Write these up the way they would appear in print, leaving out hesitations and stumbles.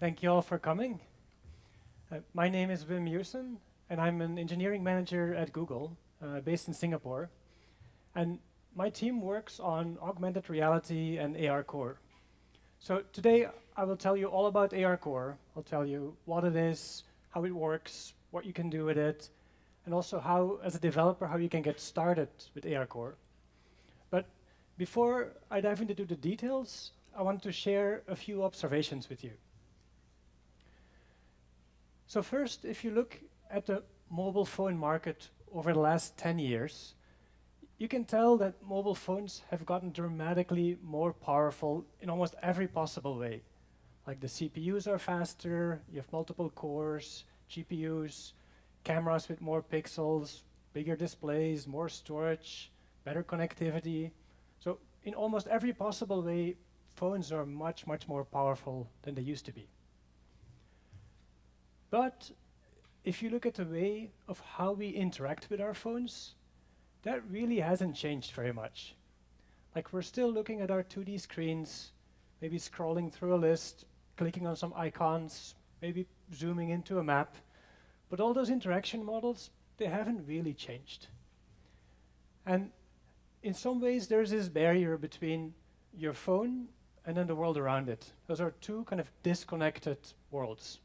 Thank you all for coming. My name is Meeussen, and I'm an engineering manager at Google, based in Singapore. And my team works on augmented reality and ARCore. So today I will tell you all about ARCore. I'll tell you what it is, how it works, what you can do with it, and also how, as a developer, how you can get started with ARCore. But before I dive into the details, I want to share a few observations with you. So first, if you look at the mobile phone market over the last 10 years, you can tell that mobile phones have gotten dramatically more powerful in almost every possible way. Like the CPUs are faster, you have multiple cores, GPUs, cameras with more pixels, bigger displays, more storage, better connectivity. So in almost every possible way, phones are much, much more powerful than they used to be. But if you look at the way of how we interact with our phones, that really hasn't changed very much. Like we're still looking at our 2D screens, maybe scrolling through a list, clicking on some icons, maybe zooming into a map. But all those interaction models, they haven't really changed. And in some ways, there's this barrier between your phone and then the world around it. Those are two kind of disconnected worlds.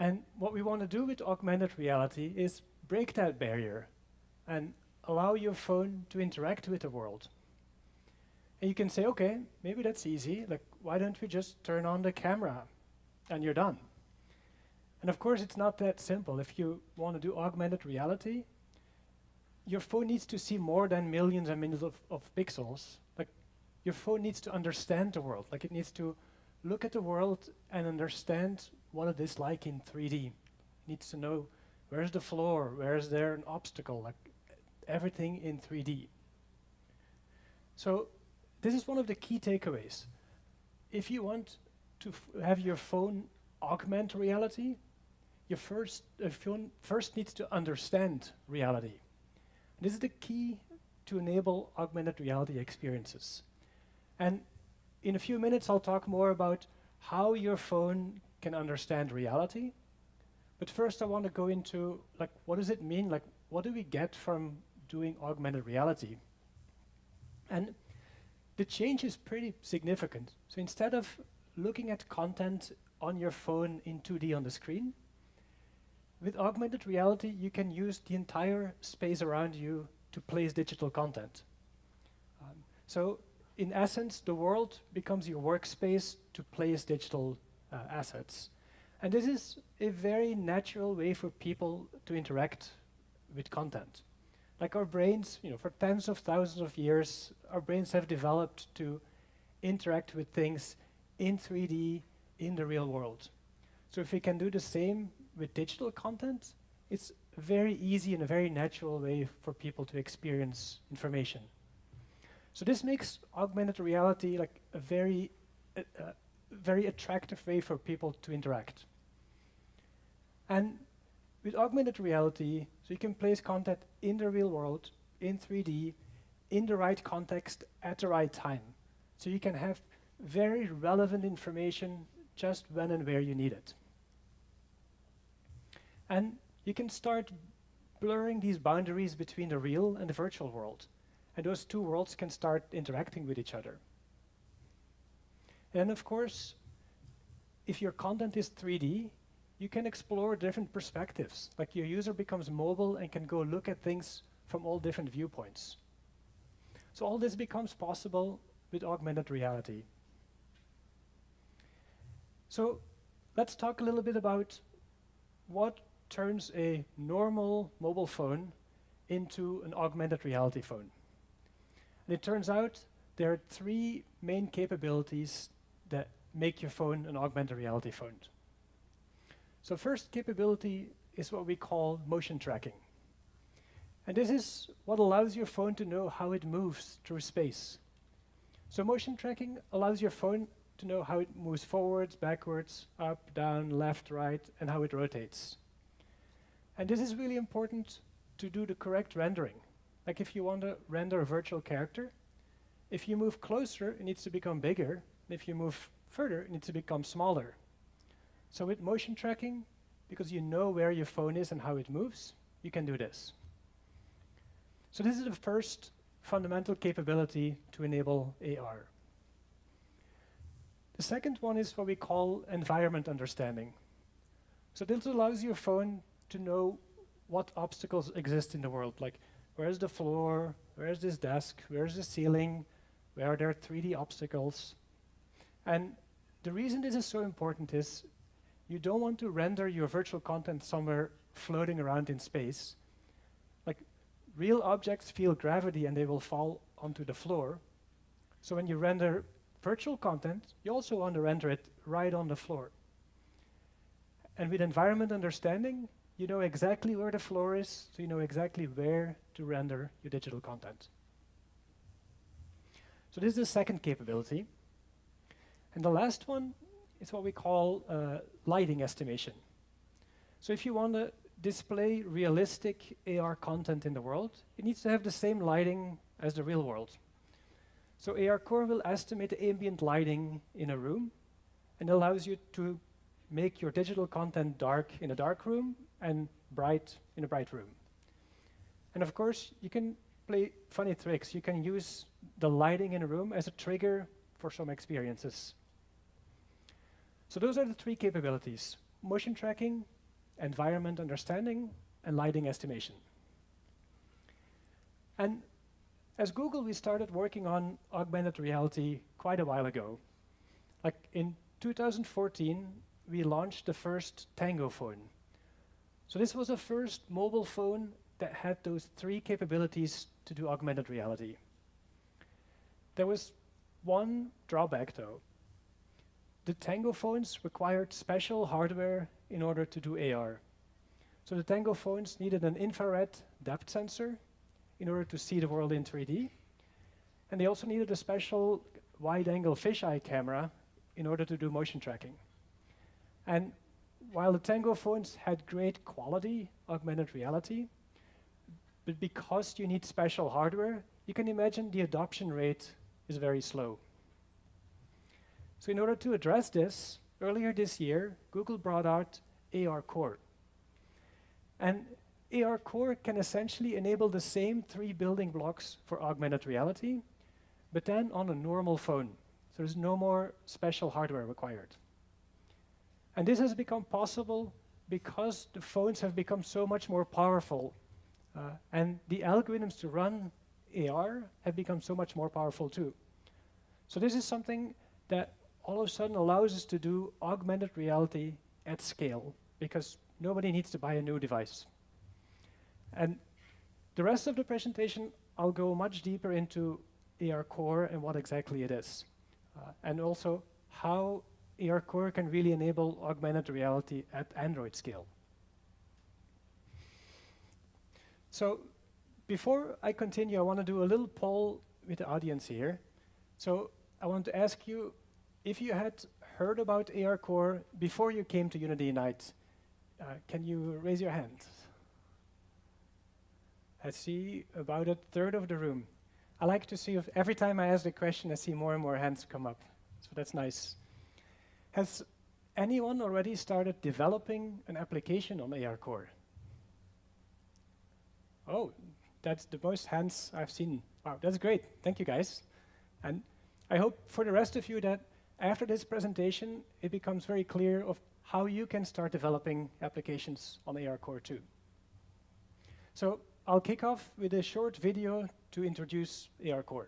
And what we want to do with augmented reality is break that barrier and allow your phone to interact with the world. And you can say, okay, maybe that's easy. Like, why don't we just turn on the camera and you're done? And of course, it's not that simple. If you want to do augmented reality, your phone needs to see more than millions and millions of pixels. Like, your phone needs to understand the world. Like, it needs to look at the world and understand what it is like in 3D. It needs to know where's the floor, where's there an obstacle, like everything in 3D. So this is one of the key takeaways. If you want to have your phone augment reality, your phone first needs to understand reality. This is the key to enable augmented reality experiences. And in a few minutes, I'll talk more about how your phone can understand reality. But first, I want to go into, like, what does it mean? Like, what do we get from doing augmented reality? And the change is pretty significant. So instead of looking at content on your phone in 2D on the screen, with augmented reality, you can use the entire space around you to place digital content. So in essence, the world becomes your workspace to place digital assets. And this is a very natural way for people to interact with content. Like our brains, for tens of thousands of years, our brains have developed to interact with things in 3D in the real world. So if we can do the same with digital content, it's very easy and a very natural way for people to experience information. So this makes augmented reality like a very attractive way for people to interact. And with augmented reality, so you can place content in the real world, in 3D, in the right context, at the right time. So you can have very relevant information just when and where you need it. And you can start blurring these boundaries between the real and the virtual world. And those two worlds can start interacting with each other. And of course, if your content is 3D, you can explore different perspectives. Like your user becomes mobile and can go look at things from all different viewpoints. So all this becomes possible with augmented reality. So let's talk a little bit about what turns a normal mobile phone into an augmented reality phone. And it turns out there are three main capabilities that make your phone an augmented reality phone. So first capability is what we call motion tracking. And this is what allows your phone to know how it moves through space. So motion tracking allows your phone to know how it moves forwards, backwards, up, down, left, right, and how it rotates. And this is really important to do the correct rendering. Like if you want to render a virtual character, if you move closer, it needs to become bigger. If you move further, it needs to become smaller. So with motion tracking, because you know where your phone is and how it moves, you can do this. So this is the first fundamental capability to enable AR. The second one is what we call environment understanding. So this allows your phone to know what obstacles exist in the world, like where's the floor, where's this desk, where's the ceiling, where are there 3D obstacles. And the reason this is so important is you don't want to render your virtual content somewhere floating around in space. Like real objects feel gravity and they will fall onto the floor. So when you render virtual content, you also want to render it right on the floor. And with environment understanding, you know exactly where the floor is, so you know exactly where to render your digital content. So this is the second capability. And the last one is what we call lighting estimation. So if you want to display realistic AR content in the world, it needs to have the same lighting as the real world. So ARCore will estimate the ambient lighting in a room and allows you to make your digital content dark in a dark room and bright in a bright room. And of course, you can play funny tricks. You can use the lighting in a room as a trigger for some experiences. So those are the three capabilities: motion tracking, environment understanding, and lighting estimation. And as Google, we started working on augmented reality quite a while ago. Like in 2014, we launched the first Tango phone. So this was the first mobile phone that had those three capabilities to do augmented reality. There was one drawback though. The Tango phones required special hardware in order to do AR. So the Tango phones needed an infrared depth sensor in order to see the world in 3D. And they also needed a special wide-angle fisheye camera in order to do motion tracking. And while the Tango phones had great quality augmented reality, but because you need special hardware, you can imagine the adoption rate is very slow. So in order to address this, earlier this year, Google brought out ARCore. And ARCore can essentially enable the same three building blocks for augmented reality, but then on a normal phone. So there's no more special hardware required. And this has become possible because the phones have become so much more powerful. And the algorithms to run AR have become so much more powerful too. So this is something that all of a sudden allows us to do augmented reality at scale, because nobody needs to buy a new device. And the rest of the presentation, I'll go much deeper into ARCore and what exactly it is, and also how ARCore can really enable augmented reality at Android scale. So before I continue, I want to do a little poll with the audience here. So I want to ask you if you had heard about ARCore before you came to Unity Unite. Can you raise your hand? I see about a third of the room. I like to see if every time I ask the question, I see more and more hands come up. So that's nice. Has anyone already started developing an application on ARCore? Oh, that's the most hands I've seen. Wow, that's great. Thank you, guys. And I hope for the rest of you that after this presentation, it becomes very clear of how you can start developing applications on ARCore too. So I'll kick off with a short video to introduce ARCore.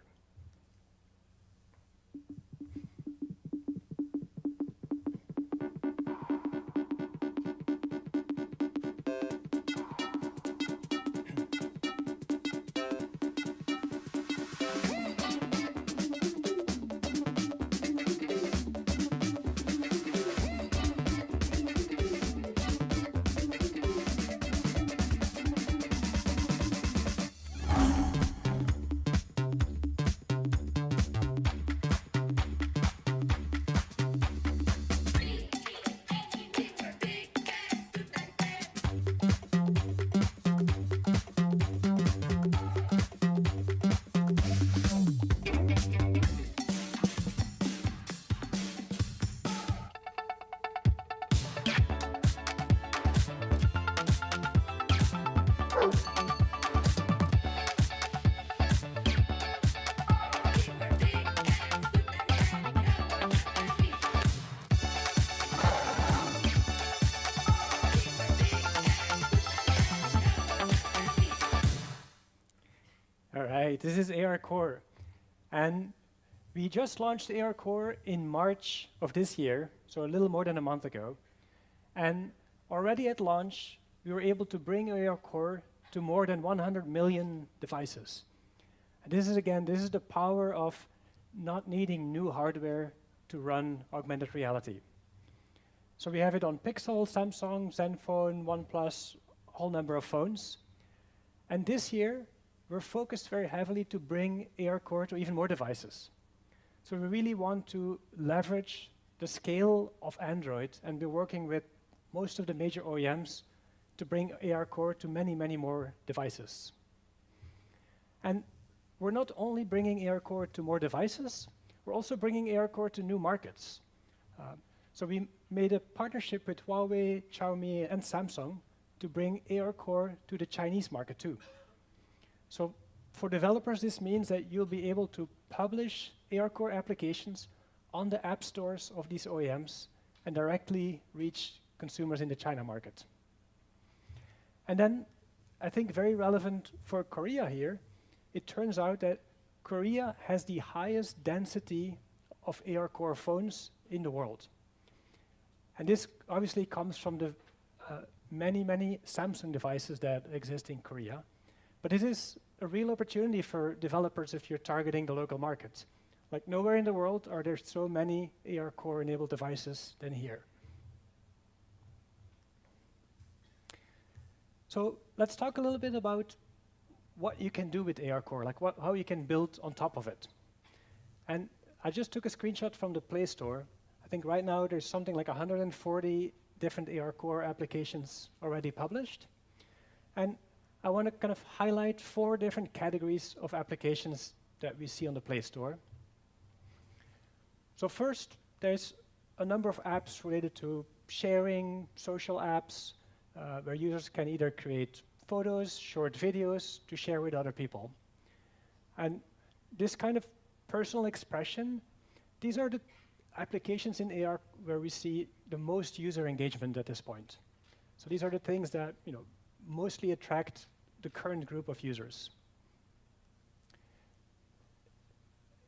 this is ARCore. And we just launched ARCore in March of this year, so a little more than a month ago. And already at launch, we were able to bring ARCore to more than 100 million devices. And this is, again, this is the power of not needing new hardware to run augmented reality. So we have it on Pixel, Samsung, Zenfone, OnePlus, a whole number of phones. And this year, we're focused very heavily to bring ARCore to even more devices. So we really want to leverage the scale of Android and be working with most of the major OEMs to bring ARCore to many, many more devices. And we're not only bringing ARCore to more devices, we're also bringing ARCore to new markets. So we made a partnership with Huawei, Xiaomi, and Samsung to bring ARCore to the Chinese market too. So for developers, this means that you'll be able to publish ARCore applications on the app stores of these OEMs and directly reach consumers in the China market. And then, I think very relevant for Korea here, it turns out that Korea has the highest density of ARCore phones in the world. And this obviously comes from the many, many Samsung devices that exist in Korea. But it is a real opportunity for developers if you're targeting the local market. Like nowhere in the world are there so many ARCore-enabled devices than here. So let's talk a little bit about what you can do with ARCore, like how you can build on top of it. And I just took a screenshot from the Play Store. I think right now there's something like 140 different ARCore applications already published. And I want to kind of highlight 4 different categories of applications that we see on the Play Store. So first, there's a number of apps related to sharing, social apps, where users can either create photos, short videos to share with other people. And this kind of personal expression, these are the applications in AR where we see the most user engagement at this point. So these are the things that mostly attract the current group of users.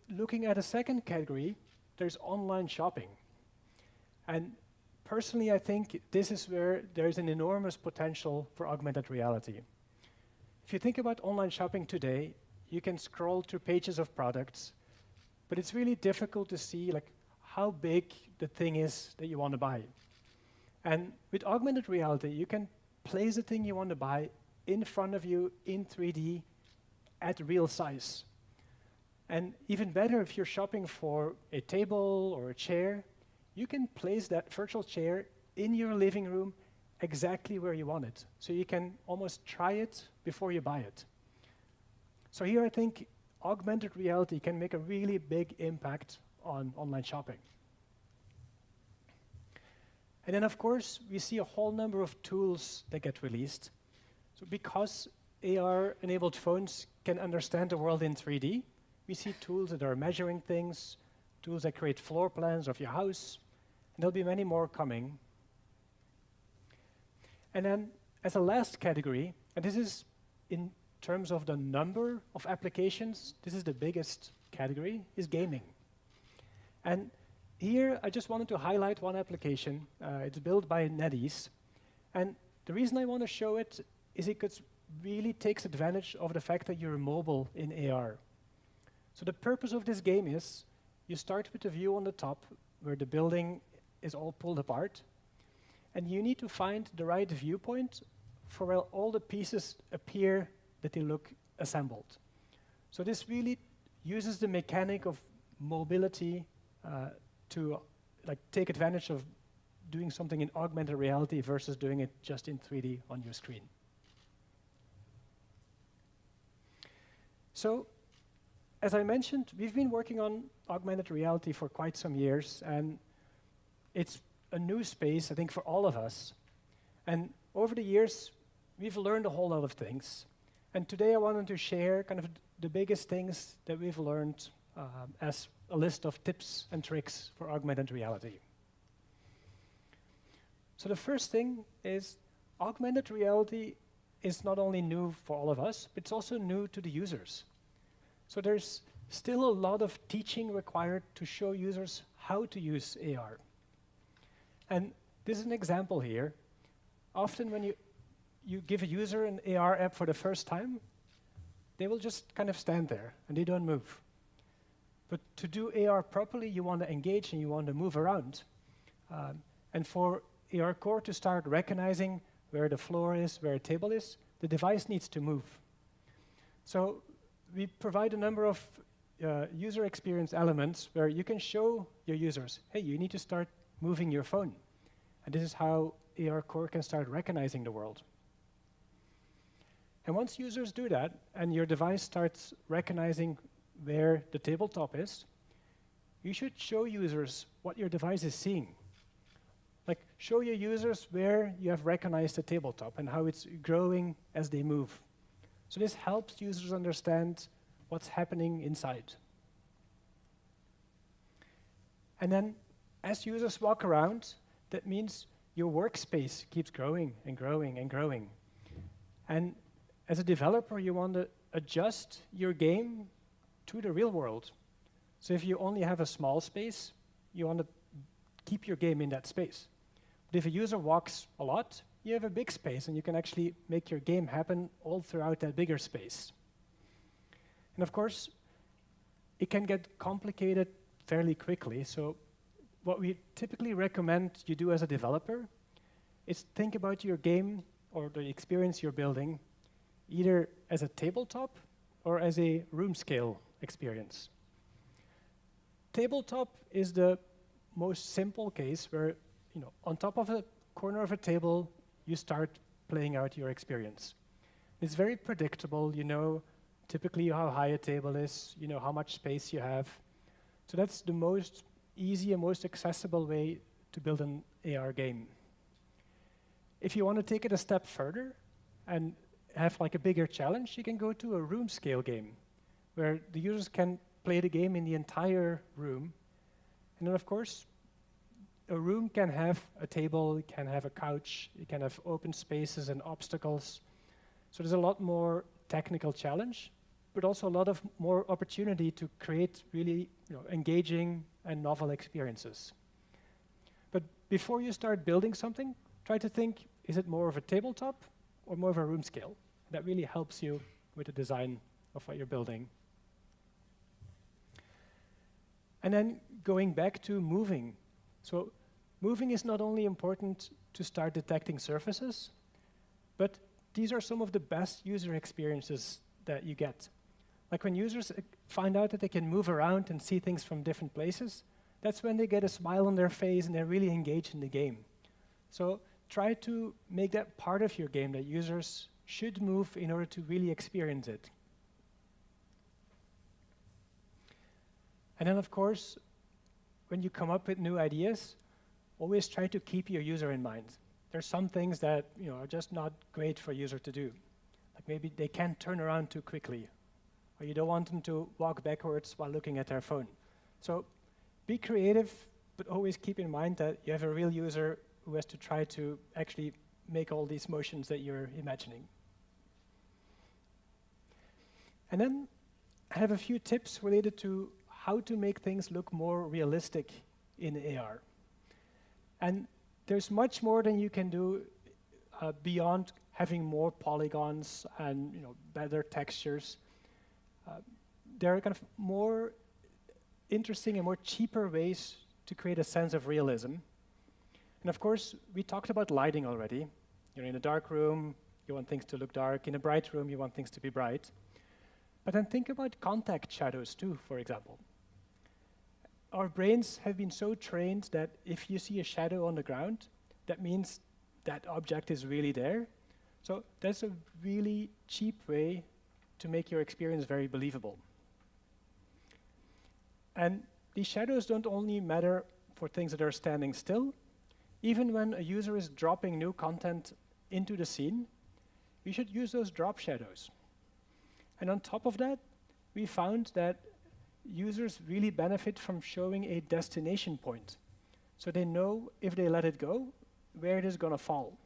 Looking at a second category, there's online shopping. And personally, I think this is where there's an enormous potential for augmented reality. If you think about online shopping today, you can scroll through pages of products, but it's really difficult to see how big the thing is that you want to buy. And with augmented reality, you can place the thing you want to buy in front of you in 3D at real size. And even better, if you're shopping for a table or a chair, you can place that virtual chair in your living room exactly where you want it. So you can almost try it before you buy it. So here I think augmented reality can make a really big impact on online shopping. And then of course, we see a whole number of tools that get released. So because AR-enabled phones can understand the world in 3D, we see tools that are measuring things, tools that create floor plans of your house, and there'll be many more coming. And then as a last category, and this is in terms of the number of applications, this is the biggest category, is gaming. And here I just wanted to highlight one application. It's built by NetEase. And the reason I want to show it is it really takes advantage of the fact that you're mobile in AR. So the purpose of this game is you start with the view on the top where the building is all pulled apart, and you need to find the right viewpoint for where all the pieces appear that they look assembled. So this really uses the mechanic of mobility to take advantage of doing something in augmented reality versus doing it just in 3D on your screen. So, as I mentioned, we've been working on augmented reality for quite some years, and it's a new space, I think, for all of us. And over the years, we've learned a whole lot of things. And today I wanted to share kind of the biggest things that we've learned as a list of tips and tricks for augmented reality. So the first thing is augmented reality is not only new for all of us, but it's also new to the users. So there's still a lot of teaching required to show users how to use AR. And this is an example here. Often when you give a user an AR app for the first time, they will just kind of stand there and they don't move. But to do AR properly, you want to engage and you want to move around. And for ARCore to start recognizing where the floor is, where a table is, the device needs to move. So we provide a number of user experience elements where you can show your users, hey, you need to start moving your phone. And this is how ARCore can start recognizing the world. And once users do that, and your device starts recognizing where the tabletop is, you should show users what your device is seeing. Like, show your users where you have recognized the tabletop and how it's growing as they move. So this helps users understand what's happening inside. And then, as users walk around, that means your workspace keeps growing and growing and growing. And as a developer, you want to adjust your game to the real world. So if you only have a small space, you want to keep your game in that space. But if a user walks a lot, you have a big space, and you can actually make your game happen all throughout that bigger space. And of course, it can get complicated fairly quickly. So what we typically recommend you do as a developer is think about your game or the experience you're building either as a tabletop or as a room scale experience. Tabletop is the most simple case where, on top of a corner of a table, you start playing out your experience. It's very predictable. You know typically how high a table is, you know how much space you have. So that's the most easy and most accessible way to build an AR game. If you want to take it a step further and have like a bigger challenge, you can go to a room scale game where the users can play the game in the entire room. And then of course, a room can have a table, it can have a couch, it can have open spaces and obstacles. So there's a lot more technical challenge, but also a lot of more opportunity to create really engaging and novel experiences. But before you start building something, try to think, is it more of a tabletop or more of a room scale? That really helps you with the design of what you're building. And then going back to moving. So moving is not only important to start detecting surfaces, but these are some of the best user experiences that you get. Like when users find out that they can move around and see things from different places, that's when they get a smile on their face and they're really engaged in the game. So try to make that part of your game that users should move in order to really experience it. And then of course, when you come up with new ideas, always try to keep your user in mind. There's some things that are just not great for a user to do. Like maybe they can't turn around too quickly, or you don't want them to walk backwards while looking at their phone. So be creative, but always keep in mind that you have a real user who has to try to actually make all these motions that you're imagining. And then I have a few tips related to how to make things look more realistic in AR. And there's much more than you can do beyond having more polygons and better textures. There are kind of more interesting and more cheaper ways to create a sense of realism. And of course, we talked about lighting already. In a dark room, you want things to look dark. In a bright room, you want things to be bright. But then think about contact shadows too, for example. Our brains have been so trained that if you see a shadow on the ground, that means that object is really there. So that's a really cheap way to make your experience very believable. And these shadows don't only matter for things that are standing still. Even when a user is dropping new content into the scene, we should use those drop shadows. And on top of that, we found that users really benefit from showing a destination point. So they know if they let it go, where it is going to fall.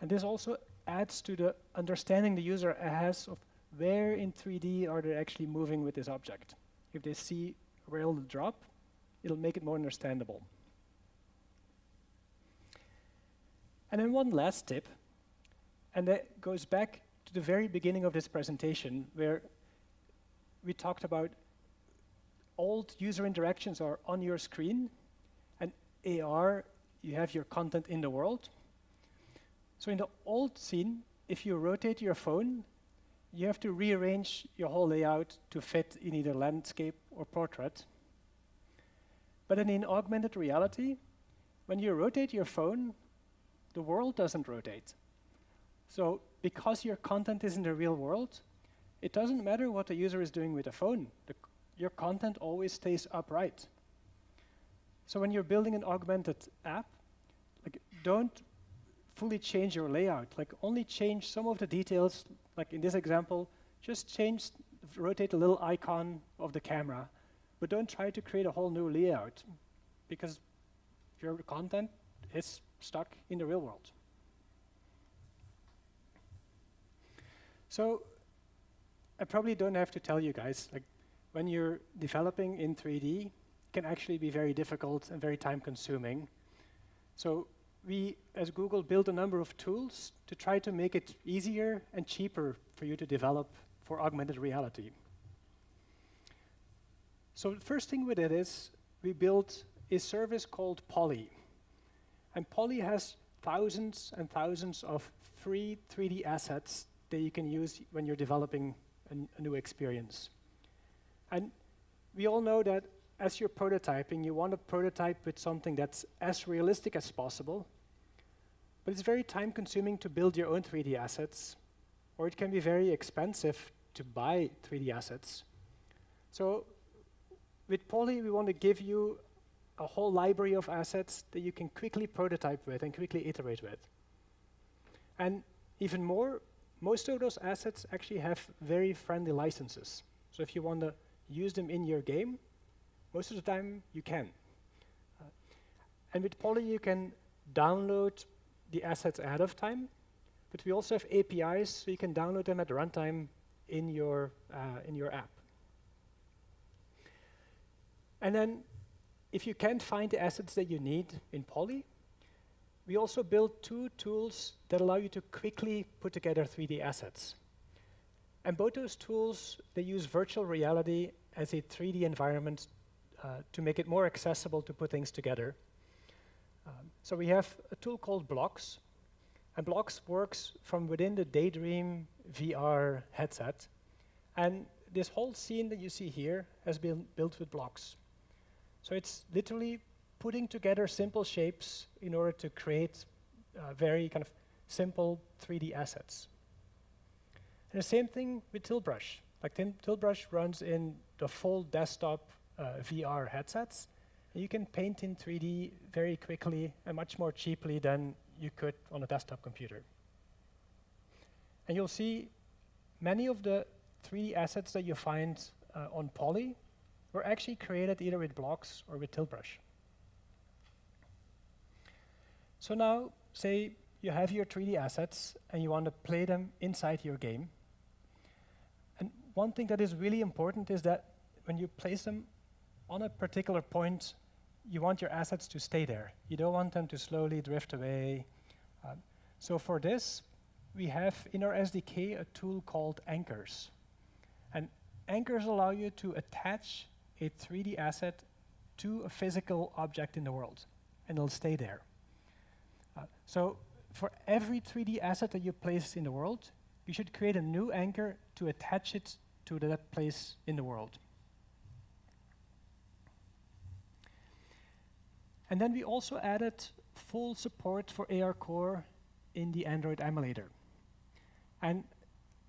And this also adds to the understanding the user has of where in 3D are they actually moving with this object. If they see where it'll drop, it'll make it more understandable. And then one last tip, and that goes back to the very beginning of this presentation, where we talked about old user interactions are on your screen, and AR, you have your content in the world. So in the old scene, if you rotate your phone, you have to rearrange your whole layout to fit in either landscape or portrait. But then in augmented reality, when you rotate your phone, the world doesn't rotate. So because your content is in the real world, it doesn't matter what the user is doing with the phone. Your content always stays upright. So when you're building an augmented app, don't fully change your layout. Only change some of the details. Like in this example, just rotate a little icon of the camera, but don't try to create a whole new layout, because your content is stuck in the real world. So I probably don't have to tell you guys, when you're developing in 3D, it can actually be very difficult and very time-consuming. So we, as Google, built a number of tools to try to make it easier and cheaper for you to develop for augmented reality. So the first thing we did is we built a service called Poly. And Poly has thousands and thousands of free 3D assets that you can use when you're developing a new experience. And we all know that as you're prototyping, you want to prototype with something that's as realistic as possible, but it's very time-consuming to build your own 3D assets, or it can be very expensive to buy 3D assets. So with Poly, we want to give you a whole library of assets that you can quickly prototype with and quickly iterate with. And even more, most of those assets actually have very friendly licenses. So if you want to use them in your game, most of the time you can. And with Poly, you can download the assets ahead of time, but we also have APIs, so you can download them at runtime in your app. And then, if you can't find the assets that you need in Poly, we also built 2 tools that allow you to quickly put together 3D assets. And both those tools, they use virtual reality as a 3D environment to make it more accessible to put things together. So we have a tool called Blocks, and Blocks works from within the Daydream VR headset. And this whole scene that you see here has been built with blocks. So it's literally putting together simple shapes in order to create very kind of simple 3D assets. And the same thing with Tilt Brush. Tilt Brush runs in the full desktop VR headsets. And you can paint in 3D very quickly and much more cheaply than you could on a desktop computer. And you'll see many of the 3D assets that you find on Poly were actually created either with Blocks or with Tilt Brush. So now, say you have your 3D assets and you want to play them inside your game. And one thing that is really important is that when you place them on a particular point, you want your assets to stay there. You don't want them to slowly drift away. So for this, we have in our SDK a tool called Anchors. And Anchors allow you to attach a 3D asset to a physical object in the world, and it'll stay there. So for every 3D asset that you place in the world, you should create a new anchor to attach it to that place in the world. And then we also added full support for ARCore in the Android emulator. And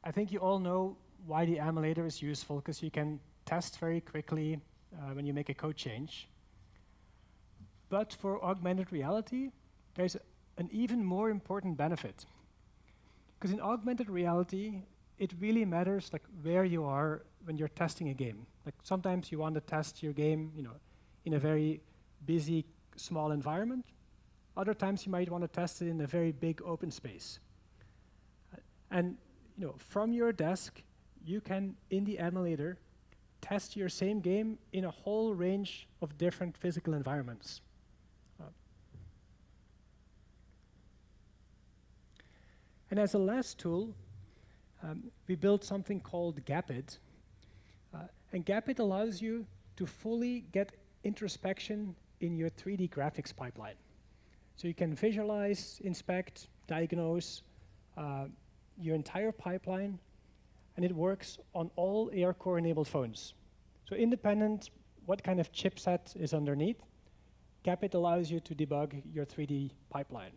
I think you all know why the emulator is useful, because you can test very quickly when you make a code change. But for augmented reality, there's an even more important benefit. Because in augmented reality, it really matters where you are when you're testing a game. Sometimes you want to test your game, in a very busy, small environment. Other times you might want to test it in a very big open space. And from your desk, you can, in the emulator, test your same game in a whole range of different physical environments. And as a last tool, we built something called Gapit. And Gapit allows you to fully get introspection in your 3D graphics pipeline. So you can visualize, inspect, diagnose your entire pipeline, and it works on all ARCore-enabled phones. So independent what kind of chipset is underneath, Gapit allows you to debug your 3D pipeline.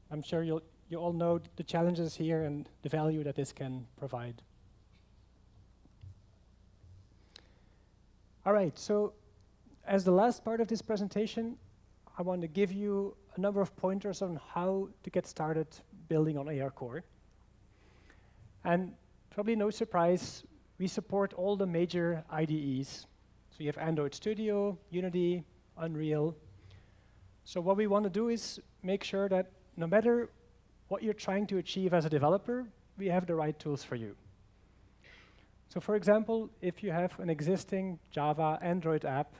I'm sure you all know the challenges here and the value that this can provide. All right, so as the last part of this presentation, I want to give you a number of pointers on how to get started building on ARCore. And probably no surprise, we support all the major IDEs. So you have Android Studio, Unity, Unreal. So what we want to do is make sure that no matter what you're trying to achieve as a developer, we have the right tools for you. So for example, if you have an existing Java Android app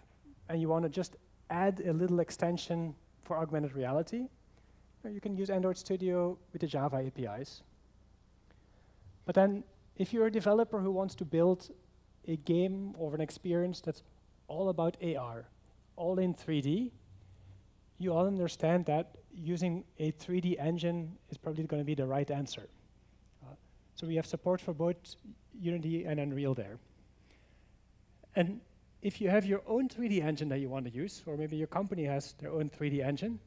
and you want to just add a little extension for augmented reality, you can use Android Studio with the Java APIs. But then if you're a developer who wants to build a game or an experience that's all about AR, all in 3D, you all understand that using a 3D engine is probably going to be the right answer. So we have support for both Unity and Unreal there. And if you have your own 3D engine that you want to use, or maybe your company has their own 3D engine,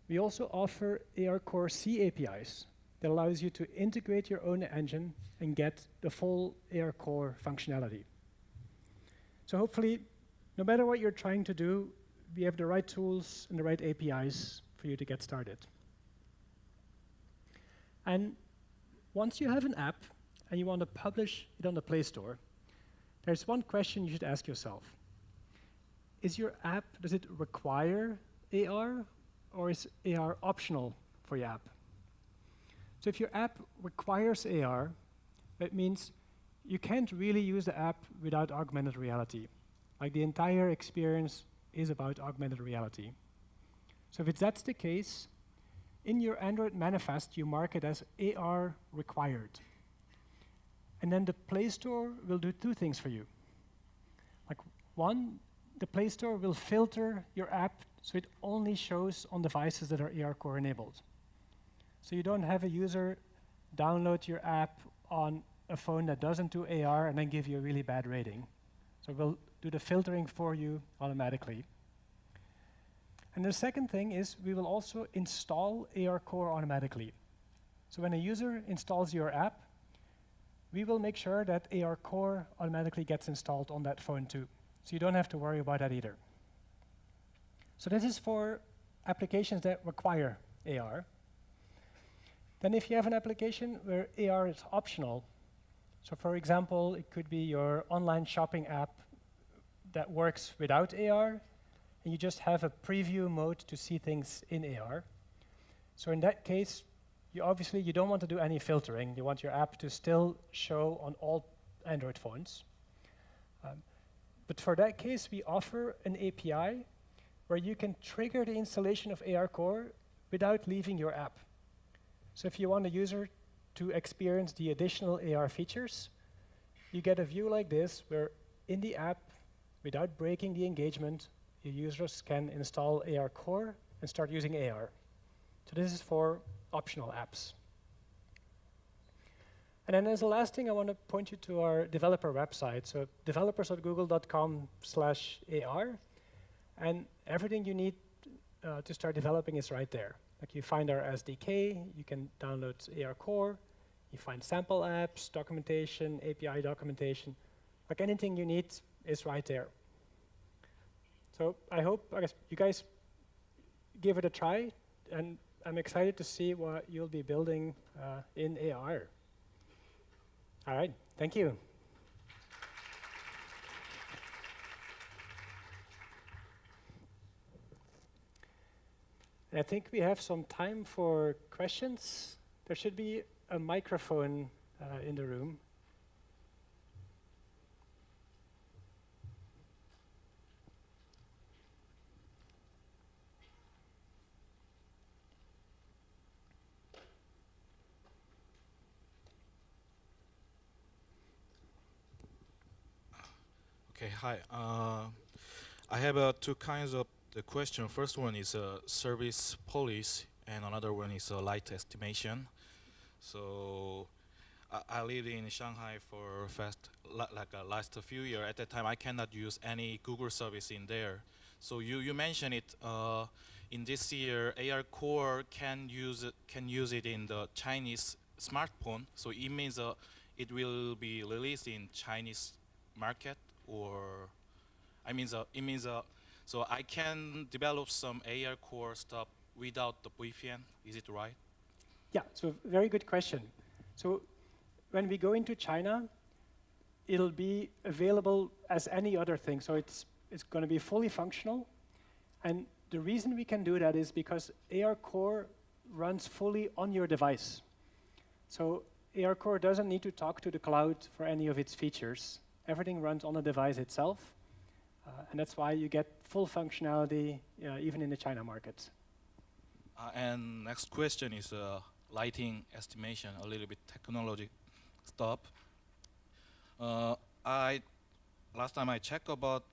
we also offer ARCore C APIs that allows you to integrate your own engine and get the full ARCore functionality. So hopefully, no matter what you're trying to do, we have the right tools and the right APIs for you to get started. And once you have an app and you want to publish it on the Play Store, there's one question you should ask yourself. Is your app, does it require AR, or is AR optional for your app? So if your app requires AR, that means you can't really use the app without augmented reality. Like the entire experience is about augmented reality. So if that's the case, in your Android manifest, you mark it as AR required. And then the Play Store will do two things for you. Like one, the Play Store will filter your app so it only shows on devices that are ARCore enabled. So you don't have a user download your app on a phone that doesn't do AR and then give you a really bad rating. So we'll do the filtering for you automatically. And the second thing is we will also install ARCore automatically. So when a user installs your app, we will make sure that ARCore automatically gets installed on that phone too. So you don't have to worry about that either. So this is for applications that require AR. Then if you have an application where AR is optional, so for example, it could be your online shopping app that works without AR, and you just have a preview mode to see things in AR. So in that case, you don't want to do any filtering. You want your app to still show on all Android phones. But for that case, we offer an API where you can trigger the installation of ARCore without leaving your app. So if you want a user to experience the additional AR features, you get a view like this, where in the app, without breaking the engagement, your users can install ARCore and start using AR. So this is for optional apps. And then as the last thing, I want to point you to our developer website. So developers.google.com/AR. And everything you need to start developing is right there. Like you find our SDK, you can download ARCore, you find sample apps, documentation, API documentation. Like anything you need is right there. So I guess you guys give it a try, and I'm excited to see what you'll be building in AR. All right, thank you. And I think we have some time for questions. There should be a microphone in the room. Okay, hi. I have two kinds of the question. First one is service policy, and another one is light estimation. So I lived in Shanghai for last few years. At that time, I cannot use any Google service in there. So you mentioned it in this year. ARCore can use it in the Chinese smartphone. So it means it will be released in Chinese market, or it means so I can develop some ARCore stuff without the VPN. Is it right? Yeah, so very good question. So when we go into China, it'll be available as any other thing. So it's going to be fully functional. And the reason we can do that is because ARCore runs fully on your device. So ARCore doesn't need to talk to the cloud for any of its features. Everything runs on the device itself. And that's why you get full functionality even in the China market. And next question is lighting estimation, a little bit technology stuff. I last time I checked about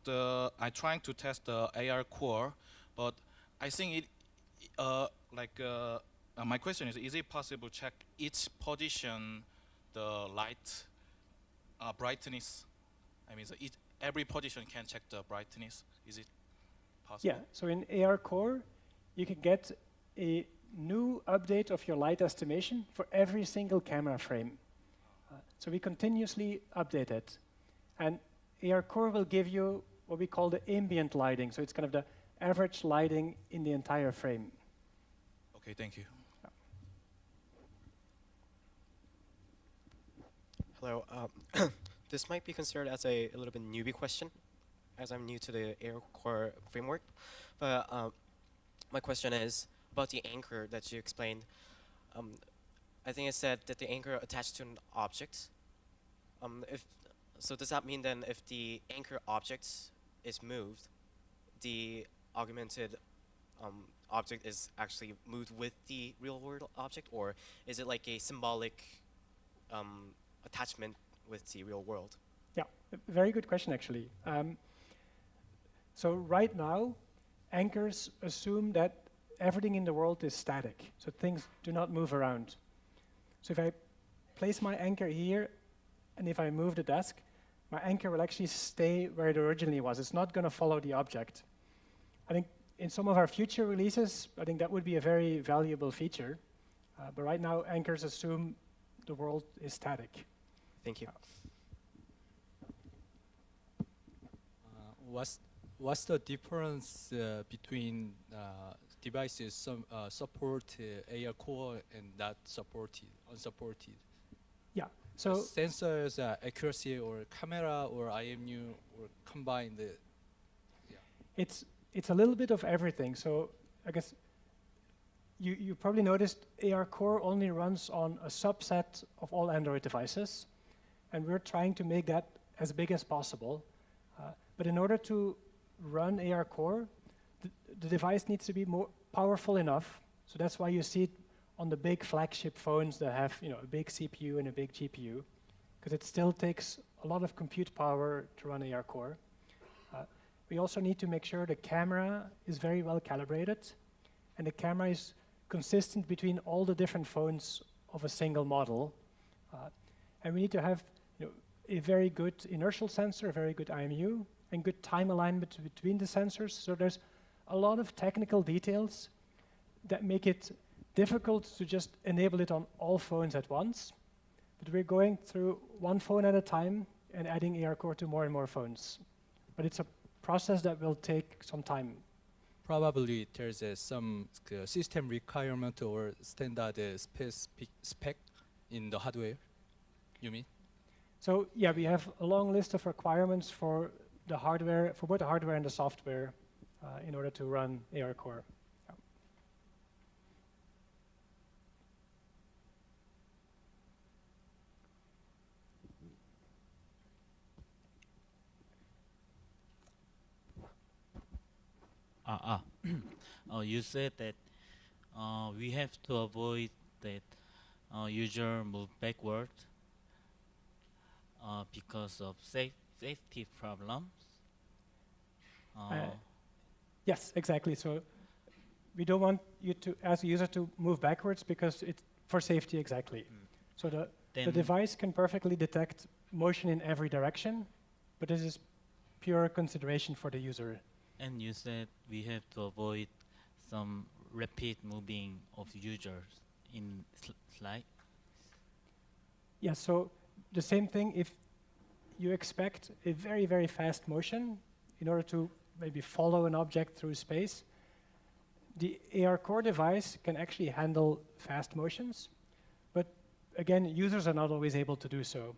I trying to test the ARCore, but I think my question is it possible to check each position the light brightness? Every position can check the brightness. Is it possible? Yeah, so in ARCore, you can get a new update of your light estimation for every single camera frame. So we continuously update it. And ARCore will give you what we call the ambient lighting. So it's kind of the average lighting in the entire frame. Okay, thank you. Hello. This might be considered as a little bit newbie question, as I'm new to the AirCore framework. But my question is about the anchor that you explained. I think it said that the anchor attached to an object. So does that mean then if the anchor object is moved, the augmented object is actually moved with the real world object, or is it like a symbolic attachment with the real world? Yeah, very good question, actually. So right now, anchors assume that everything in the world is static, so things do not move around. So if I place my anchor here, and if I move the desk, my anchor will actually stay where it originally was. It's not going to follow the object. I think in some of our future releases, I think that would be a very valuable feature. But right now, anchors assume the world is static. Thank you. What's the difference between devices support ARCore and not supported, unsupported? Yeah. So sensors, accuracy, or camera, or IMU, or combined. It's a little bit of everything. So I guess you probably noticed ARCore only runs on a subset of all Android devices, and we're trying to make that as big as possible. But in order to run ARCore, the device needs to be more powerful enough. So that's why you see it on the big flagship phones that have a big CPU and a big GPU, because it still takes a lot of compute power to run ARCore. We also need to make sure the camera is very well calibrated, and the camera is consistent between all the different phones of a single model. And we need to have a very good inertial sensor, a very good IMU, and good time alignment between the sensors. So there's a lot of technical details that make it difficult to just enable it on all phones at once. But we're going through one phone at a time and adding ARCore to more and more phones. But it's a process that will take some time. Probably there's some system requirement or standard spec in the hardware, you mean? So yeah, we have a long list of requirements for the hardware, for both the hardware and the software, in order to run ARCore. You said that we have to avoid that user move backward because of safety problems? Uh, Yes, exactly. So we don't want you to, as a user, to move backwards because it's for safety exactly. So the then device can perfectly detect motion in every direction, but this is pure consideration for the user. and you said we have to avoid some rapid moving of users in slide. Yeah, so the same thing, if you expect a very, very fast motion in order to maybe follow an object through space, the ARCore device can actually handle fast motions, but again, users are not always able to do so.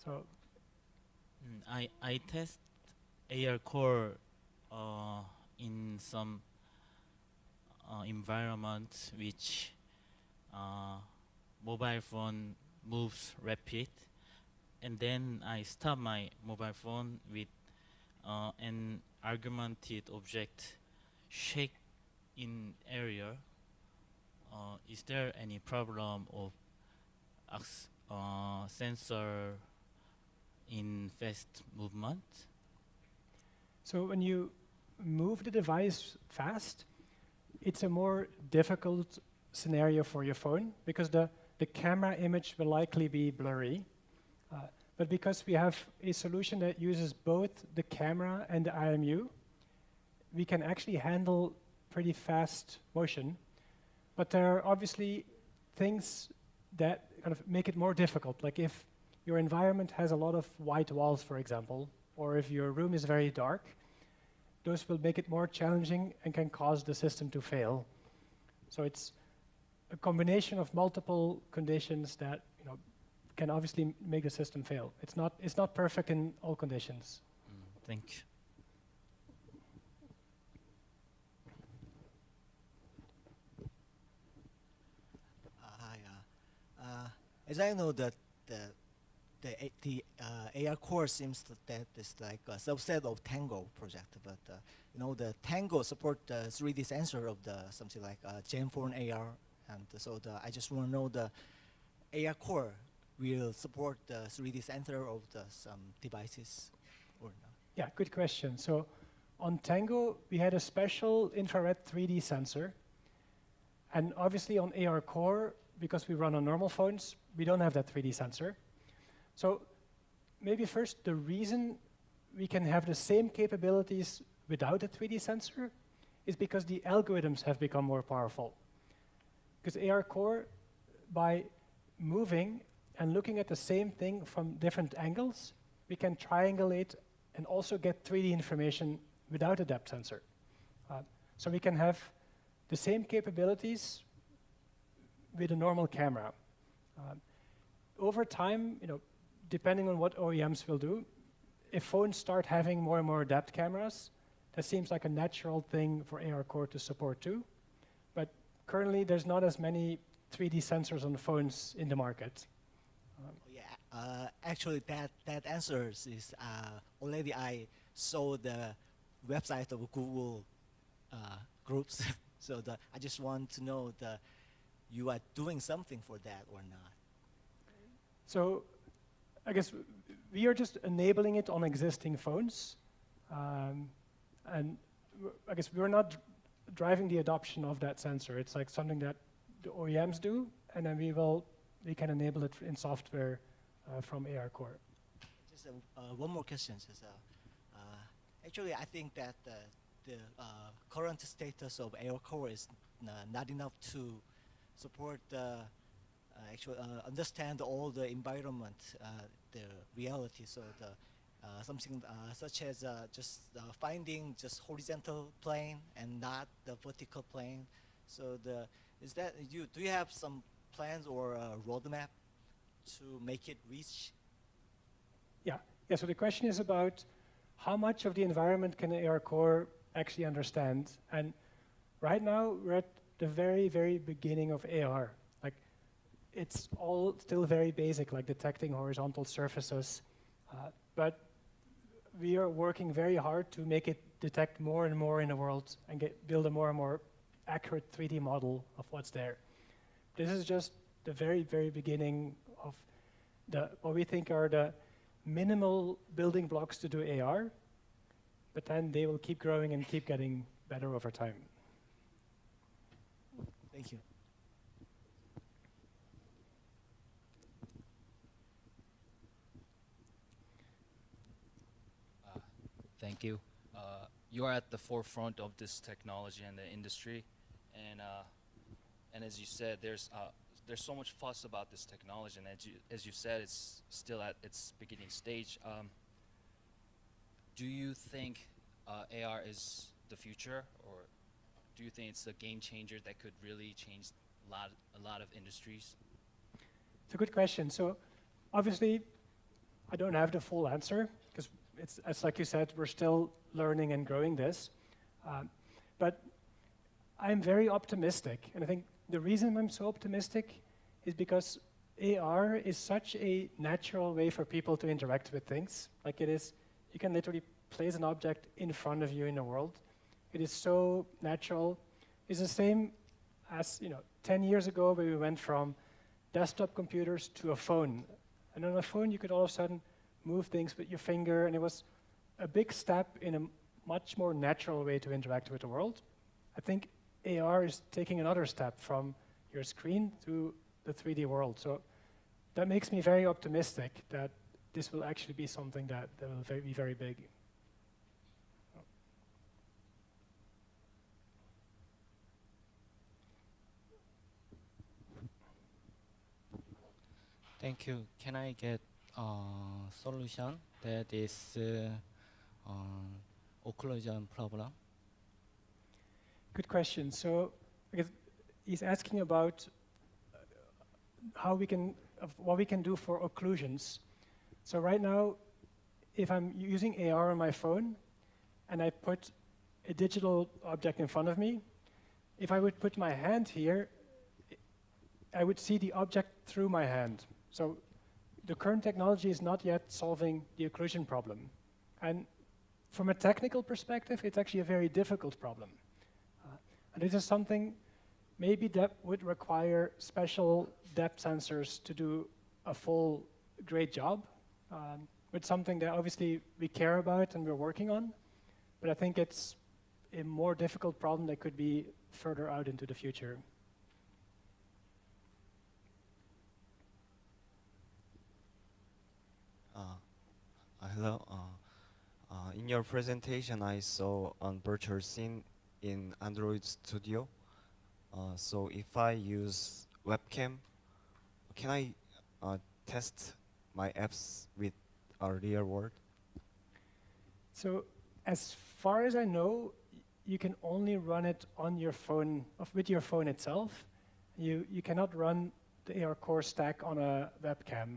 So I test ARCore in some environment which mobile phone moves rapid, and then I stop my mobile phone with an augmented object shake in area. Is there any problem of sensor in fast movement? So when you move the device fast, it's a more difficult scenario for your phone because the camera image will likely be blurry. But because we have a solution that uses both the camera and the IMU, we can actually handle pretty fast motion. But there are obviously things that kind of make it more difficult. Like if your environment has a lot of white walls, for example, or if your room is very dark, those will make it more challenging and can cause the system to fail. So it's a combination of multiple conditions that can obviously make the system fail. It's not perfect in all conditions. Thank you. Hi. As I know that the ARCore seems that it's like a subset of Tango project, but the Tango support the 3D sensor of the something like Gen 4 AR, and so I just want to know the ARCore will support the 3D sensor of some devices or not. Yeah, good question. So on Tango, we had a special infrared 3D sensor. And obviously on ARCore, because we run on normal phones, we don't have that 3D sensor. So maybe first, the reason we can have the same capabilities without a 3D sensor is because the algorithms have become more powerful. Because ARCore, by moving and looking at the same thing from different angles, we can triangulate and also get 3D information without a depth sensor. So we can have the same capabilities with a normal camera. Over time, depending on what OEMs will do, if phones start having more and more depth cameras, that seems like a natural thing for ARCore to support too. But currently, there's not as many 3D sensors on phones in the market. Actually, that answers is already I saw the website of Google groups. So I just want to know you are doing something for that or not. So I guess we are just enabling it on existing phones. And I guess we're not driving the adoption of that sensor. It's like something that the OEMs do, and then we can enable it in software from ARCore. Just one more question. Actually, I think that the current status of ARCore is not enough to support understand all the environment, the reality. So something such as just finding just horizontal plane and not the vertical plane. So do you have some plans or a roadmap to make it reach? Yeah. So the question is about how much of the environment can ARCore actually understand? And right now we're at the very, very beginning of AR. Like it's all still very basic, like detecting horizontal surfaces. But we are working very hard to make it detect more and more in the world and build a more and more accurate 3D model of what's there. This is just the very, very beginning of what we think are the minimal building blocks to do AR, but then they will keep growing and keep getting better over time. Thank you. Thank you. You are at the forefront of this technology and the industry, and as you said, there's so much fuss about this technology, and as you said, it's still at its beginning stage. Do you think AR is the future, or do you think it's a game changer that could really change a lot of industries? It's a good question. So obviously, I don't have the full answer because it's like you said, we're still learning and growing this. But I'm very optimistic. And I think the reason I'm so optimistic is because AR is such a natural way for people to interact with things. Like it is, you can literally place an object in front of you in the world. It is so natural. It's the same as 10 years ago where we went from desktop computers to a phone. And on a phone, you could all of a sudden move things with your finger, and it was a big step in a much more natural way to interact with the world. I think AR is taking another step from your screen to the 3D world. So that makes me very optimistic that this will actually be something that will be very big. Thank you. Can I get a solution that is occlusion problem? Good question. So I guess he's asking about what we can do for occlusions. So right now, if I'm using AR on my phone and I put a digital object in front of me, if I would put my hand here, I would see the object through my hand. So the current technology is not yet solving the occlusion problem. And from a technical perspective, it's actually a very difficult problem. And this is something maybe that would require special depth sensors to do a full great job. It's something that obviously we care about and we're working on, but I think it's a more difficult problem that could be further out into the future. Hello. In your presentation, I saw a virtual scene in Android Studio. So if I use webcam, can I test my apps with a real world? So as far as I know, you can only run it on your phone, with your phone itself. You cannot run the ARCore stack on a webcam.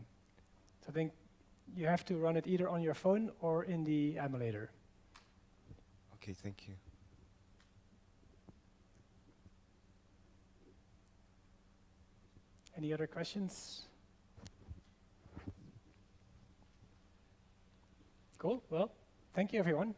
So I think you have to run it either on your phone or in the emulator. Okay, thank you. Any other questions? Cool. Well, thank you, everyone.